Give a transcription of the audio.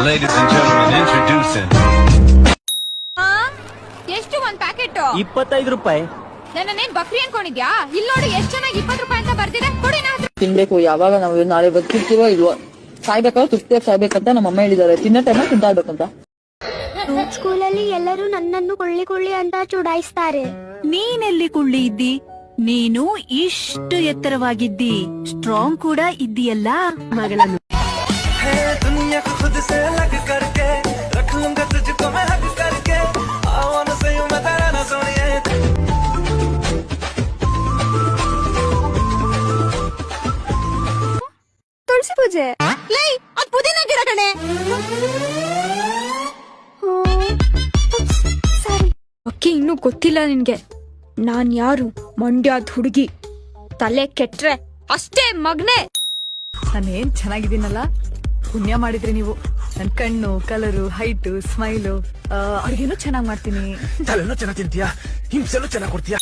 Ladies and gentlemen, introducing. ಎಷ್ಟು ಒಂದ್ packet? 25 ರೂಪಾಯಿ. ನನ್ನೇನ್ ಬಕ್ರಿ ಅನ್ಕೊಂಡಿದ್ಯಾ? ಇಲ್ಲಿ ನೋಡಿ ಎಷ್ಟು ಚೆನ್ನಾಗಿ 20 ರೂಪಾಯಿ ಅಂತ ಬರ್ತಿದೆ. ಕೊಡಿ ನಾ ತಿನ್ಬೇಕು. ಯಾವಾಗ ನಾವು ನಾಳೆ ಬರ್ತಿರ್ತೀವೋ ಇಲ್ವೋ, ಸಾಯ್ಬೇಕಾದ್ರೆ ತೃಪ್ತಿಯಾಗಿ ಸಾಯ್ಬೇಕಂತ ನಮ್ಮ ಅಮ್ಮ ಹೇಳಿದಾರೆ. ತಿನ್ನೋ ಟೈಮ್ ತಿಂತಾ ಇರ್ಬೇಕಂತ. ಸ್ಕೂಲಲ್ಲಿ ಎಲ್ಲರೂ ನನ್ನನ್ನು ಕೊಳ್ಳಿ ಕೊಳ್ಳಿ ಅಂತ ಚುಡಾಯಿಸ್ತಾರೆ. ನೀನೆಲ್ಲಿ ಕುಳ್ಳಿ ಇದ್ದಿ? ನೀನು ಇಷ್ಟು ಎತ್ತರವಾಗಿದ್ದಿ, ಸ್ಟ್ರಾಂಗ್ ಕೂಡ ಇದ್ದೀಯಲ್ಲ ಮಗಳನ್ನು. ತುಳಸಿ ಪೂಜೆ ಅದ್ ಪುದೀನ ಗಿಡ ಕಣೆ. ಸರಿ. ಅಕ್ಕಿ ಇನ್ನೂ ಗೊತ್ತಿಲ್ಲ ನಿನ್ಗೆ. ನಾನ್ ಯಾರು? ಮಂಡ್ಯದ ಹುಡುಗಿ. ತಲೆ ಕೆಟ್ರೆ ಅಷ್ಟೇ ಮಗ್ನೆ. ನಾನೇನ್ ಚೆನ್ನಾಗಿದ್ದೀನಲ್ಲ, ಪುಣ್ಯ ಮಾಡಿದ್ರಿ ನೀವು. ನನ್ ಕಣ್ಣು, ಕಲರು, ಹೈಟು, ಸ್ಮೈಲು, ಅಡ್ಗೆನೂ ಚೆನ್ನಾಗ್ ಮಾಡ್ತೀನಿ. ತಲೆನೂ ಚೆನ್ನಾಗ್ ತಿಂತೀಯಾ, ಹಿಂಸೆನೂ ಚೆನ್ನಾಗ್ ಕೊಡ್ತೀಯಾ.